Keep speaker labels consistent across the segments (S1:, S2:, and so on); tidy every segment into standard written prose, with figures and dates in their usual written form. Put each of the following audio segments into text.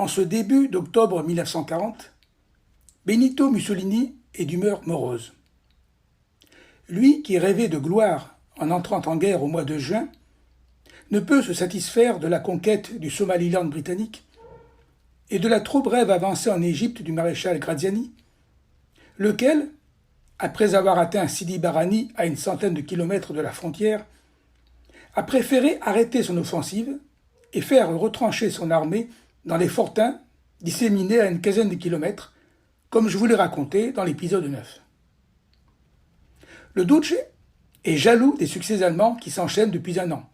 S1: En ce début d'octobre 1940, Benito Mussolini est d'humeur morose. Lui qui rêvait de gloire en entrant en guerre au mois de juin, ne peut se satisfaire de la conquête du Somaliland britannique et de la trop brève avancée en Égypte du maréchal Graziani, lequel, après avoir atteint Sidi Barrani à une centaine de kilomètres de la frontière, a préféré arrêter son offensive et faire retrancher son armée dans les fortins disséminés à une quinzaine de kilomètres, comme je vous l'ai raconté dans l'épisode 9. Le Duce est jaloux des succès allemands qui s'enchaînent depuis un an.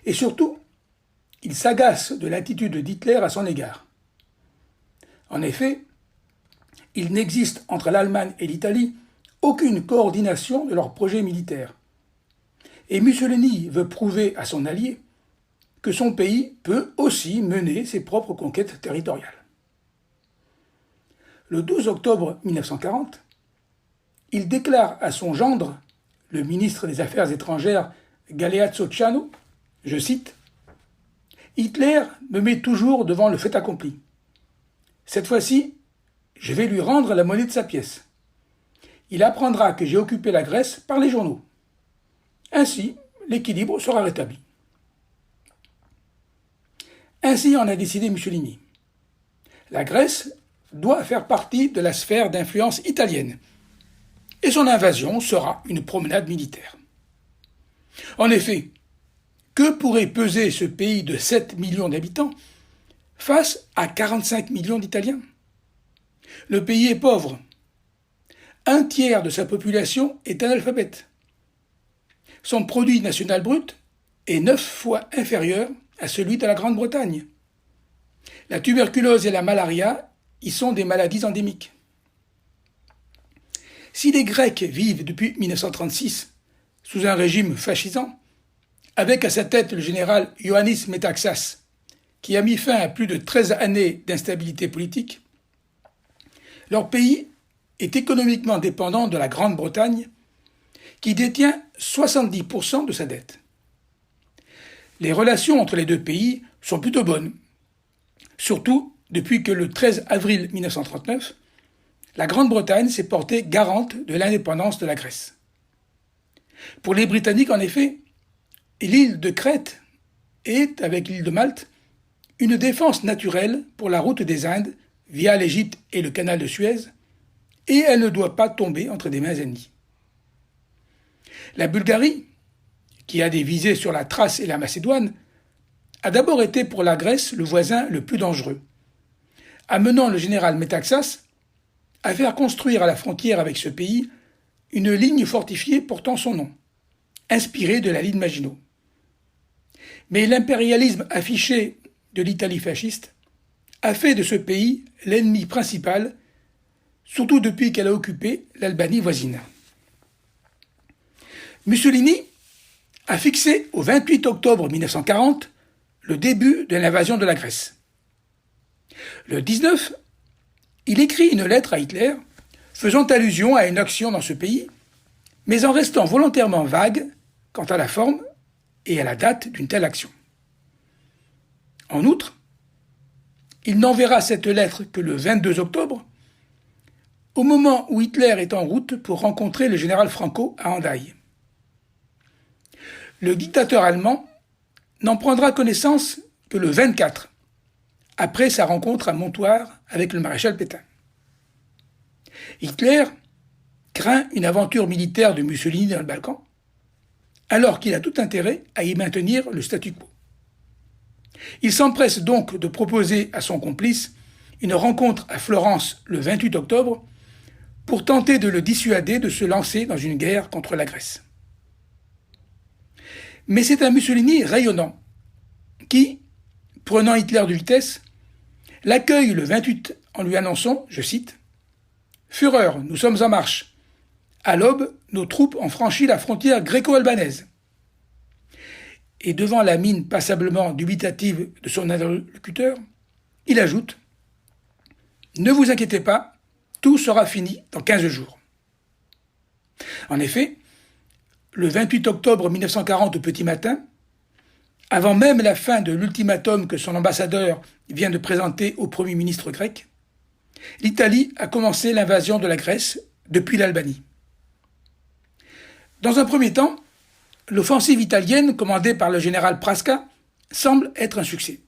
S1: Et surtout, il s'agace de l'attitude d'Hitler à son égard. En effet, il n'existe entre l'Allemagne et l'Italie aucune coordination de leurs projets militaires. Et Mussolini veut prouver à son allié que son pays peut aussi mener ses propres conquêtes territoriales. Le 12 octobre 1940, il déclare à son gendre, le ministre des Affaires étrangères Galeazzo Ciano, je cite, « Hitler me met toujours devant le fait accompli. Cette fois-ci, je vais lui rendre la monnaie de sa pièce. Il apprendra que j'ai occupé la Grèce par les journaux. Ainsi, l'équilibre sera rétabli. » Ainsi en a décidé Mussolini. La Grèce doit faire partie de la sphère d'influence italienne, et son invasion sera une promenade militaire. En effet, que pourrait peser ce pays de 7 millions d'habitants face à 45 millions d'Italiens? Le pays est pauvre. Un tiers de sa population est analphabète. Son produit national brut est 9 fois inférieur à celui de la Grande-Bretagne. La tuberculose et la malaria y sont des maladies endémiques. Si les Grecs vivent depuis 1936 sous un régime fascisant, avec à sa tête le général Ioannis Metaxas, qui a mis fin à plus de 13 années d'instabilité politique, leur pays est économiquement dépendant de la Grande-Bretagne, qui détient 70% de sa dette. Les relations entre les deux pays sont plutôt bonnes, surtout depuis que le 13 avril 1939, la Grande-Bretagne s'est portée garante de l'indépendance de la Grèce. Pour les Britanniques, en effet, l'île de Crète est, avec l'île de Malte, une défense naturelle pour la route des Indes via l'Égypte et le canal de Suez, et elle ne doit pas tomber entre des mains ennemies. La Bulgarie, qui a des visées sur la Thrace et la Macédoine, a d'abord été pour la Grèce le voisin le plus dangereux, amenant le général Metaxas à faire construire à la frontière avec ce pays une ligne fortifiée portant son nom, inspirée de la ligne Maginot. Mais l'impérialisme affiché de l'Italie fasciste a fait de ce pays l'ennemi principal, surtout depuis qu'elle a occupé l'Albanie voisine. Mussolini a fixé au 28 octobre 1940 le début de l'invasion de la Grèce. Le 19, il écrit une lettre à Hitler faisant allusion à une action dans ce pays, mais en restant volontairement vague quant à la forme et à la date d'une telle action. En outre, il n'enverra cette lettre que le 22 octobre, au moment où Hitler est en route pour rencontrer le général Franco à Hendaye. Le dictateur allemand n'en prendra connaissance que le 24, après sa rencontre à Montoire avec le maréchal Pétain. Hitler craint une aventure militaire de Mussolini dans le Balkan, alors qu'il a tout intérêt à y maintenir le statu quo. Il s'empresse donc de proposer à son complice une rencontre à Florence le 28 octobre pour tenter de le dissuader de se lancer dans une guerre contre la Grèce. Mais c'est un Mussolini rayonnant qui, prenant Hitler de vitesse, l'accueille le 28 en lui annonçant, je cite, « Führer, nous sommes en marche. À l'aube, nos troupes ont franchi la frontière gréco-albanaise. » Et devant la mine passablement dubitative de son interlocuteur, il ajoute « Ne vous inquiétez pas, tout sera fini dans 15 jours. » En effet, le 28 octobre 1940 au petit matin, avant même la fin de l'ultimatum que son ambassadeur vient de présenter au Premier ministre grec, l'Italie a commencé l'invasion de la Grèce depuis l'Albanie. Dans un premier temps, l'offensive italienne commandée par le général Prasca semble être un succès.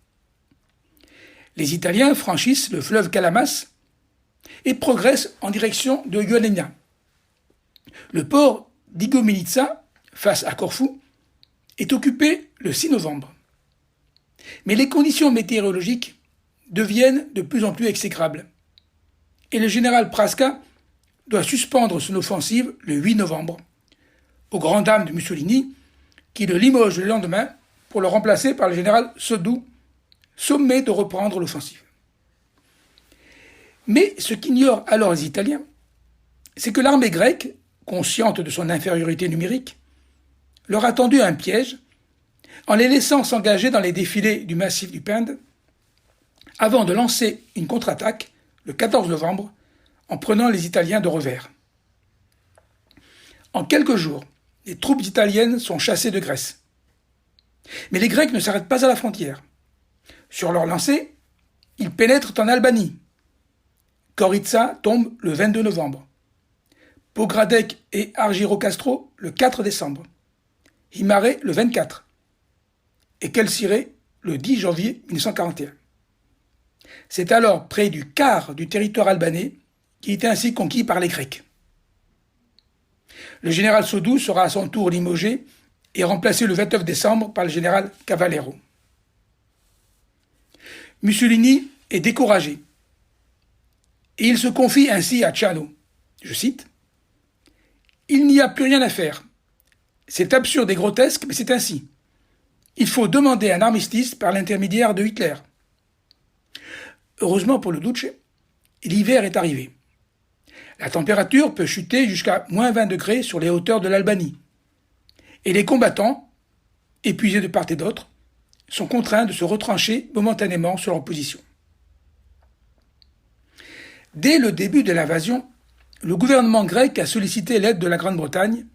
S1: Les Italiens franchissent le fleuve Kalamas et progressent en direction de Ioannina. Le port d'Igoumenitsa, face à Corfou, est occupé le 6 novembre. Mais les conditions météorologiques deviennent de plus en plus exécrables. Et le général Prasca doit suspendre son offensive le 8 novembre, aux grandes dames de Mussolini, qui le limoge le lendemain pour le remplacer par le général Sodou, sommé de reprendre l'offensive. Mais ce qu'ignorent alors les Italiens, c'est que l'armée grecque, consciente de son infériorité numérique, leur a tendu un piège en les laissant s'engager dans les défilés du massif du Pinde avant de lancer une contre-attaque le 14 novembre en prenant les Italiens de revers. En quelques jours, les troupes italiennes sont chassées de Grèce. Mais les Grecs ne s'arrêtent pas à la frontière. Sur leur lancée, ils pénètrent en Albanie. Gorica tombe le 22 novembre. Pogradec et Argyrocastro le 4 décembre. Himare le 24. Et Kelcire le 10 janvier 1941. C'est alors près du quart du territoire albanais qui est ainsi conquis par les Grecs. Le général Sodou sera à son tour limogé et remplacé le 29 décembre par le général Cavallero. Mussolini est découragé et il se confie ainsi à Ciano. Je cite : « Il n'y a plus rien à faire. C'est absurde et grotesque, mais c'est ainsi. Il faut demander un armistice par l'intermédiaire de Hitler. » Heureusement pour le Duce, l'hiver est arrivé. La température peut chuter jusqu'à moins 20 degrés sur les hauteurs de l'Albanie. Et les combattants, épuisés de part et d'autre, sont contraints de se retrancher momentanément sur leur position. Dès le début de l'invasion, le gouvernement grec a sollicité l'aide de la Grande-Bretagne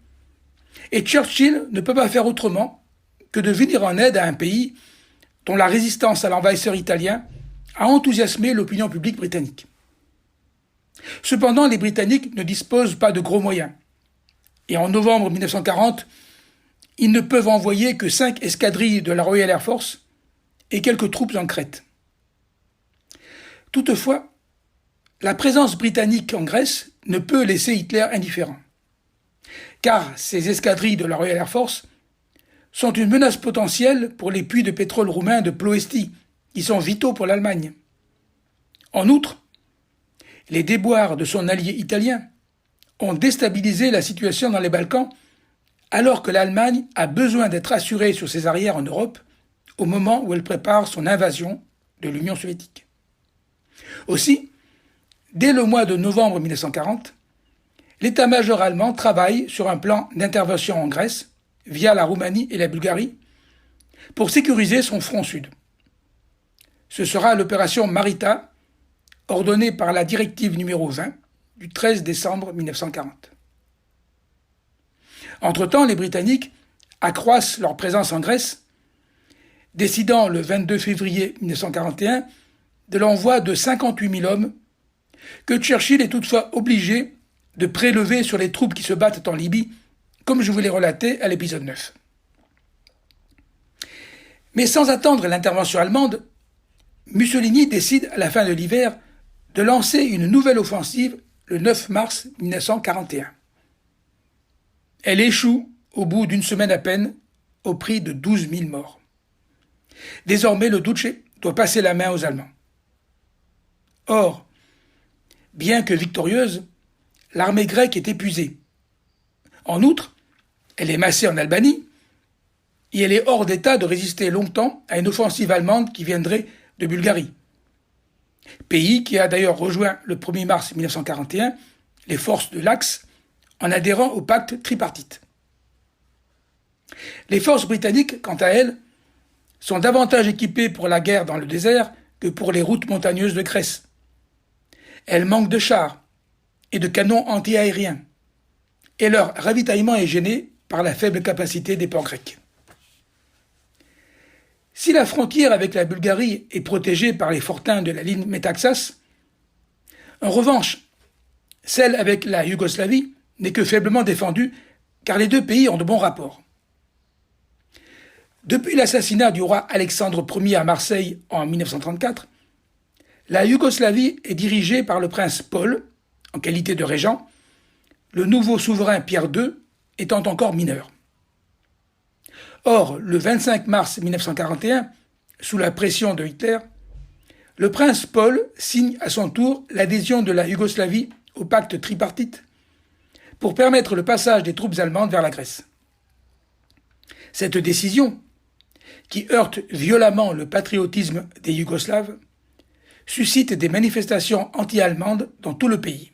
S1: et Churchill ne peut pas faire autrement que de venir en aide à un pays dont la résistance à l'envahisseur italien a enthousiasmé l'opinion publique britannique. Cependant, les Britanniques ne disposent pas de gros moyens. Et en novembre 1940, ils ne peuvent envoyer que 5 escadrilles de la Royal Air Force et quelques troupes en Crète. Toutefois, la présence britannique en Grèce ne peut laisser Hitler indifférent. Car ces escadrilles de la Royal Air Force sont une menace potentielle pour les puits de pétrole roumains de Ploesti, qui sont vitaux pour l'Allemagne. En outre, les déboires de son allié italien ont déstabilisé la situation dans les Balkans, alors que l'Allemagne a besoin d'être assurée sur ses arrières en Europe au moment où elle prépare son invasion de l'Union soviétique. Aussi, dès le mois de novembre 1940, l'état-major allemand travaille sur un plan d'intervention en Grèce, via la Roumanie et la Bulgarie, pour sécuriser son front sud. Ce sera l'opération Marita, ordonnée par la directive numéro 20 du 13 décembre 1940. Entre-temps, les Britanniques accroissent leur présence en Grèce, décidant le 22 février 1941 de l'envoi de 58 000 hommes que Churchill est toutefois obligé de prélever sur les troupes qui se battent en Libye, comme je vous l'ai relaté à l'épisode 9. Mais sans attendre l'intervention allemande, Mussolini décide à la fin de l'hiver de lancer une nouvelle offensive le 9 mars 1941. Elle échoue au bout d'une semaine à peine, au prix de 12 000 morts. Désormais, le Duce doit passer la main aux Allemands. Or, bien que victorieuse, l'armée grecque est épuisée. En outre, elle est massée en Albanie et elle est hors d'état de résister longtemps à une offensive allemande qui viendrait de Bulgarie. Pays qui a d'ailleurs rejoint le 1er mars 1941 les forces de l'Axe en adhérant au pacte tripartite. Les forces britanniques, quant à elles, sont davantage équipées pour la guerre dans le désert que pour les routes montagneuses de Grèce. Elles manquent de chars et de canons anti-aériens, et leur ravitaillement est gêné par la faible capacité des ports grecs. Si la frontière avec la Bulgarie est protégée par les fortins de la ligne Metaxas, en revanche, celle avec la Yougoslavie n'est que faiblement défendue car les deux pays ont de bons rapports. Depuis l'assassinat du roi Alexandre Ier à Marseille en 1934, la Yougoslavie est dirigée par le prince Paul, en qualité de régent, le nouveau souverain Pierre II étant encore mineur. Or, le 25 mars 1941, sous la pression de Hitler, le prince Paul signe à son tour l'adhésion de la Yougoslavie au pacte tripartite pour permettre le passage des troupes allemandes vers la Grèce. Cette décision, qui heurte violemment le patriotisme des Yougoslaves, suscite des manifestations anti-allemandes dans tout le pays.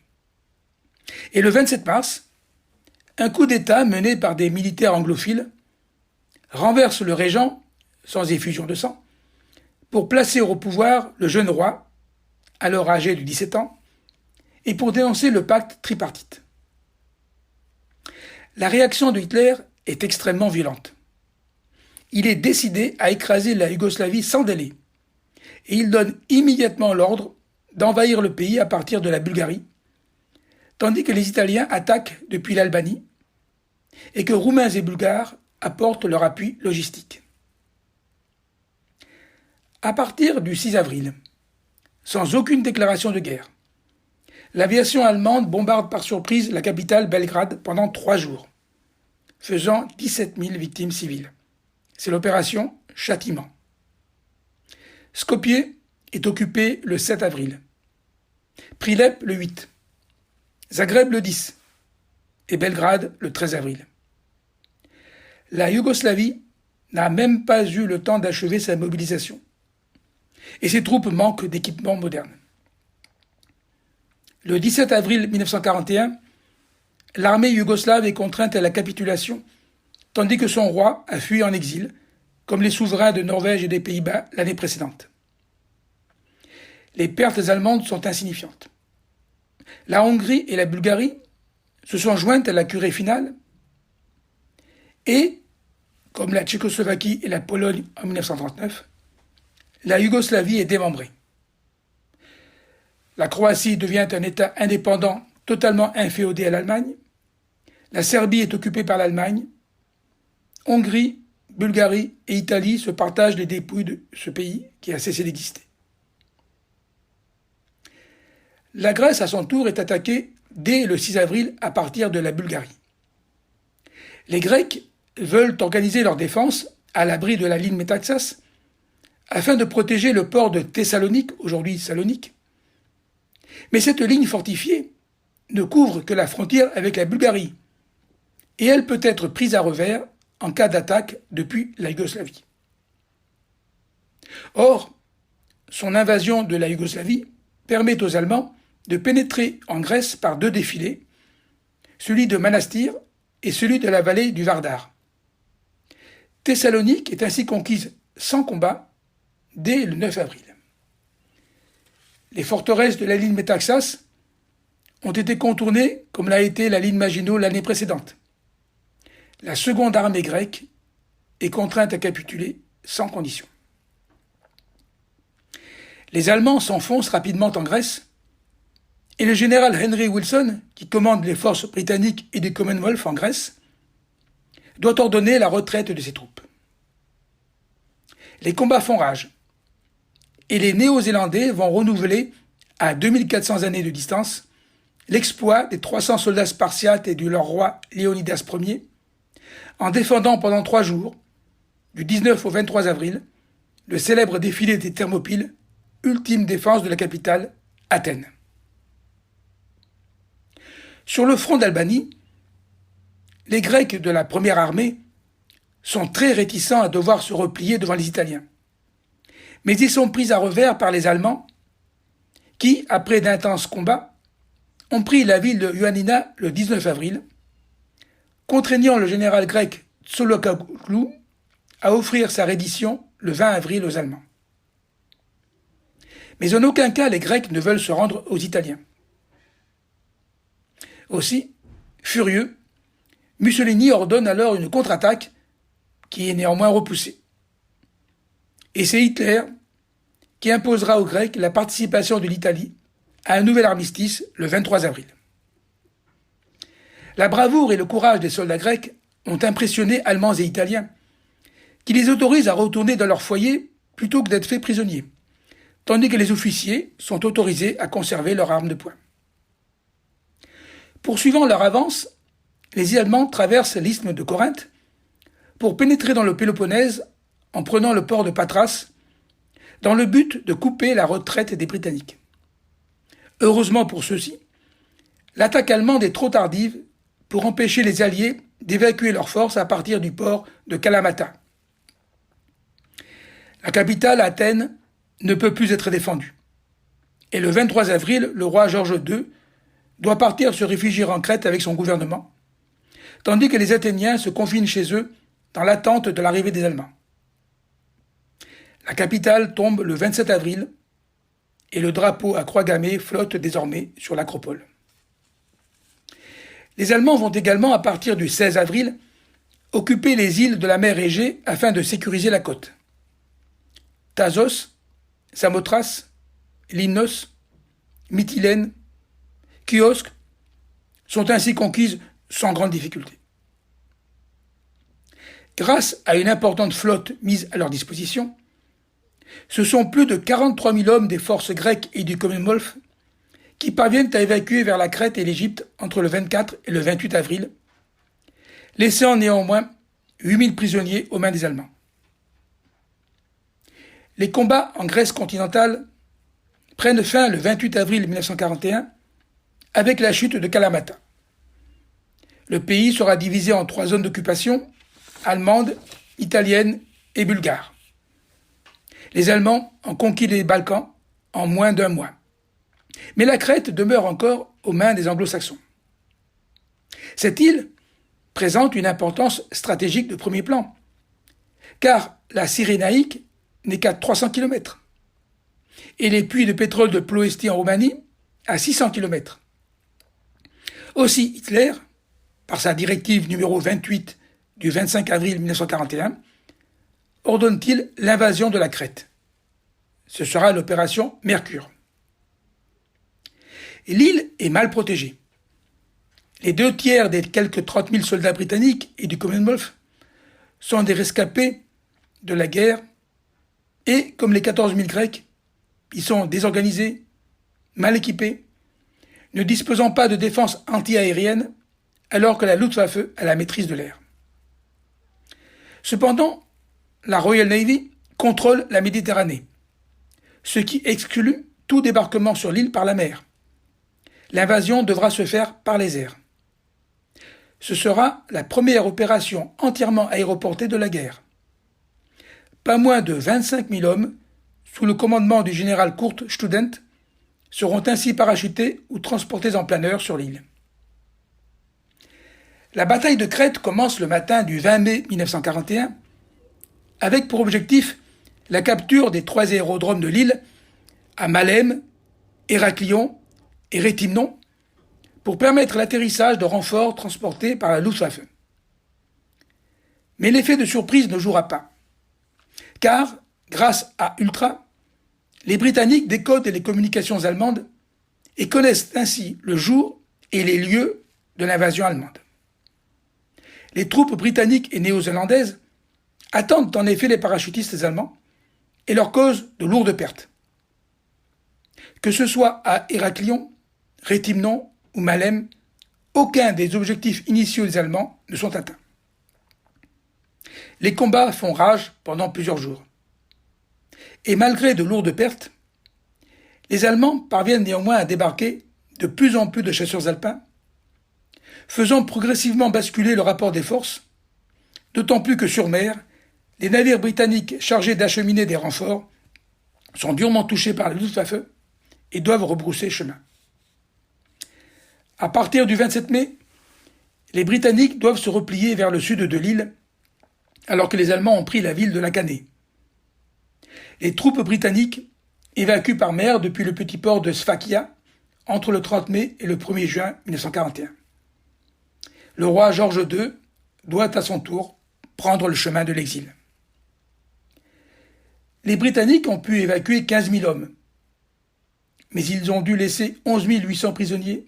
S1: Et le 27 mars, un coup d'État mené par des militaires anglophiles renverse le régent, sans effusion de sang, pour placer au pouvoir le jeune roi, alors âgé de 17 ans, et pour dénoncer le pacte tripartite. La réaction de Hitler est extrêmement violente. Il est décidé à écraser la Yougoslavie sans délai, et il donne immédiatement l'ordre d'envahir le pays à partir de la Bulgarie, tandis que les Italiens attaquent depuis l'Albanie, et que Roumains et Bulgares apportent leur appui logistique. À partir du 6 avril, sans aucune déclaration de guerre, l'aviation allemande bombarde par surprise la capitale Belgrade pendant 3 jours, faisant 17 000 victimes civiles. C'est l'opération Châtiment. Skopje est occupé le 7 avril, Prilep le 8, Zagreb le 10 et Belgrade le 13 avril. La Yougoslavie n'a même pas eu le temps d'achever sa mobilisation, et ses troupes manquent d'équipements modernes. Le 17 avril 1941, l'armée yougoslave est contrainte à la capitulation, tandis que son roi a fui en exil, comme les souverains de Norvège et des Pays-Bas l'année précédente. Les pertes allemandes sont insignifiantes. La Hongrie et la Bulgarie se sont jointes à la curée finale et, comme la Tchécoslovaquie et la Pologne en 1939, la Yougoslavie est démembrée. La Croatie devient un État indépendant totalement inféodé à l'Allemagne. La Serbie est occupée par l'Allemagne. Hongrie, Bulgarie et Italie se partagent les dépouilles de ce pays qui a cessé d'exister. La Grèce, à son tour, est attaquée dès le 6 avril à partir de la Bulgarie. Les Grecs veulent organiser leur défense à l'abri de la ligne Metaxas afin de protéger le port de Thessalonique, aujourd'hui Salonique. Mais cette ligne fortifiée ne couvre que la frontière avec la Bulgarie et elle peut être prise à revers en cas d'attaque depuis la Yougoslavie. Or, son invasion de la Yougoslavie permet aux Allemands de pénétrer en Grèce par 2 défilés, celui de Manastir et celui de la vallée du Vardar. Thessalonique est ainsi conquise sans combat dès le 9 avril. Les forteresses de la ligne Metaxas ont été contournées comme l'a été la ligne Maginot l'année précédente. La seconde armée grecque est contrainte à capituler sans condition. Les Allemands s'enfoncent rapidement en Grèce et le général Henry Wilson, qui commande les forces britanniques et du Commonwealth en Grèce, doit ordonner la retraite de ses troupes. Les combats font rage et les Néo-Zélandais vont renouveler, à 2400 années de distance, l'exploit des 300 soldats spartiates et de leur roi Léonidas Ier, en défendant pendant 3 jours, du 19 au 23 avril, le célèbre défilé des Thermopyles, ultime défense de la capitale, Athènes. Sur le front d'Albanie, les Grecs de la première armée sont très réticents à devoir se replier devant les Italiens. Mais ils sont pris à revers par les Allemands qui, après d'intenses combats, ont pris la ville de Ioannina le 19 avril, contraignant le général grec Tzolokoglu à offrir sa reddition le 20 avril aux Allemands. Mais en aucun cas les Grecs ne veulent se rendre aux Italiens. Aussi, furieux, Mussolini ordonne alors une contre-attaque qui est néanmoins repoussée. Et c'est Hitler qui imposera aux Grecs la participation de l'Italie à un nouvel armistice le 23 avril. La bravoure et le courage des soldats grecs ont impressionné Allemands et Italiens, qui les autorisent à retourner dans leur foyer plutôt que d'être faits prisonniers, tandis que les officiers sont autorisés à conserver leurs armes de poing. Poursuivant leur avance, les Allemands traversent l'isthme de Corinthe pour pénétrer dans le Péloponnèse en prenant le port de Patras, dans le but de couper la retraite des Britanniques. Heureusement pour ceux-ci, l'attaque allemande est trop tardive pour empêcher les Alliés d'évacuer leurs forces à partir du port de Kalamata. La capitale, Athènes, ne peut plus être défendue. Et le 23 avril, le roi George II doit partir se réfugier en Crète avec son gouvernement, tandis que les Athéniens se confinent chez eux dans l'attente de l'arrivée des Allemands. La capitale tombe le 27 avril et le drapeau à croix gammée flotte désormais sur l'acropole. Les Allemands vont également, à partir du 16 avril, occuper les îles de la mer Égée afin de sécuriser la côte. Thasos, Samothrace, Limnos, Mytilène, Chiosque sont ainsi conquises sans grande difficulté. Grâce à une importante flotte mise à leur disposition, ce sont plus de 43 000 hommes des forces grecques et du Commonwealth qui parviennent à évacuer vers la Crète et l'Égypte entre le 24 et le 28 avril, laissant néanmoins 8 000 prisonniers aux mains des Allemands. Les combats en Grèce continentale prennent fin le 28 avril 1941 avec la chute de Kalamata. Le pays sera divisé en 3 zones d'occupation, allemande, italienne et bulgare. Les Allemands ont conquis les Balkans en moins d'1 mois. Mais la Crète demeure encore aux mains des Anglo-Saxons. Cette île présente une importance stratégique de premier plan, car la Cyrénaïque n'est qu'à 300 km, et les puits de pétrole de Ploesti en Roumanie à 600 km. Aussi Hitler, par sa directive numéro 28 du 25 avril 1941, ordonne-t-il l'invasion de la Crète. Ce sera l'opération Mercure. L'île est mal protégée. Les 2/3 des quelques 30 000 soldats britanniques et du Commonwealth sont des rescapés de la guerre et, comme les 14 000 Grecs, ils sont désorganisés, mal équipés, ne disposant pas de défense anti-aérienne alors que la Luftwaffe a la maîtrise de l'air. Cependant, la Royal Navy contrôle la Méditerranée, ce qui exclut tout débarquement sur l'île par la mer. L'invasion devra se faire par les airs. Ce sera la première opération entièrement aéroportée de la guerre. Pas moins de 25 000 hommes, sous le commandement du général Kurt Student, seront ainsi parachutés ou transportés en planeur sur l'île. La bataille de Crète commence le matin du 20 mai 1941, avec pour objectif la capture des 3 aérodromes de l'île, à Malème, Héraclion et Réthymnon, pour permettre l'atterrissage de renforts transportés par la Luftwaffe. Mais l'effet de surprise ne jouera pas, car, grâce à Ultra, les Britanniques décodent les communications allemandes et connaissent ainsi le jour et les lieux de l'invasion allemande. Les troupes britanniques et néo-zélandaises attendent en effet les parachutistes allemands et leur causent de lourdes pertes. Que ce soit à Héraclion, Réthymnon ou Malème, aucun des objectifs initiaux des Allemands ne sont atteints. Les combats font rage pendant plusieurs jours. Et malgré de lourdes pertes, les Allemands parviennent néanmoins à débarquer de plus en plus de chasseurs alpins, faisant progressivement basculer le rapport des forces, d'autant plus que sur mer, les navires britanniques chargés d'acheminer des renforts sont durement touchés par la Luftwaffe et doivent rebrousser chemin. À partir du 27 mai, les Britanniques doivent se replier vers le sud de l'île, alors que les Allemands ont pris la ville de la Canée. Les troupes britanniques évacuent par mer depuis le petit port de Sfakia entre le 30 mai et le 1er juin 1941. Le roi George II doit à son tour prendre le chemin de l'exil. les Britanniques ont pu évacuer 15 000 hommes, mais ils ont dû laisser 11 800 prisonniers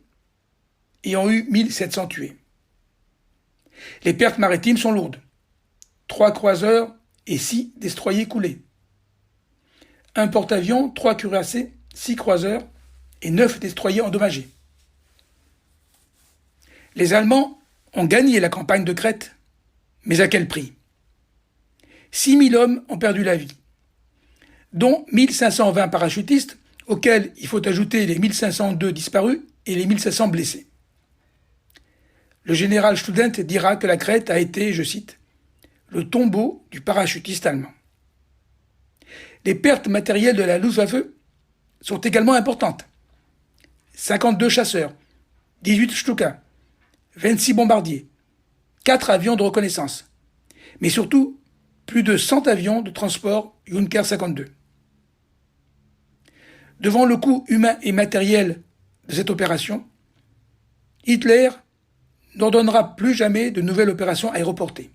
S1: et ont eu 1 700 tués. Les pertes maritimes sont lourdes. 3 croiseurs et 6 destroyers coulés. Un porte-avions, 3 cuirassés, 6 croiseurs et 9 destroyers endommagés. Les Allemands ont gagné la campagne de Crète, mais à quel prix? 6 000 hommes ont perdu la vie, dont 1 520 parachutistes, auxquels il faut ajouter les 1 502 disparus et les 1 500 blessés. Le général Student dira que la Crète a été, je cite, « le tombeau du parachutiste allemand ». Les pertes matérielles de la Luftwaffe sont également importantes. 52 chasseurs, 18 Stuka, 26 bombardiers, 4 avions de reconnaissance, mais surtout plus de 100 avions de transport Junker 52. Devant le coût humain et matériel de cette opération, Hitler n'ordonnera plus jamais de nouvelles opérations aéroportées.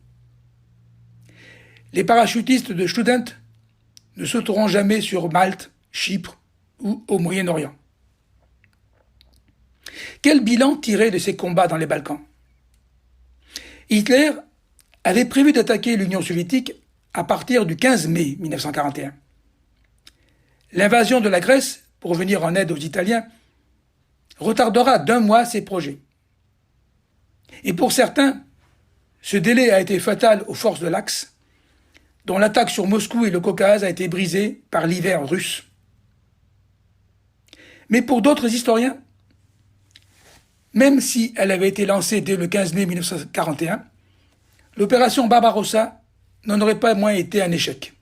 S1: Les parachutistes de Student ne sauteront jamais sur Malte, Chypre ou au Moyen-Orient. Quel bilan tirer de ces combats dans les Balkans? Hitler avait prévu d'attaquer l'Union soviétique à partir du 15 mai 1941. L'invasion de la Grèce, pour venir en aide aux Italiens, retardera d'1 mois ses projets. Et pour certains, ce délai a été fatal aux forces de l'Axe, dont l'attaque sur Moscou et le Caucase a été brisée par l'hiver russe. Mais pour d'autres historiens, même si elle avait été lancée dès le 15 mai 1941, l'opération Barbarossa n'en aurait pas moins été un échec.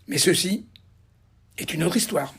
S1: Mais ceci est une autre histoire.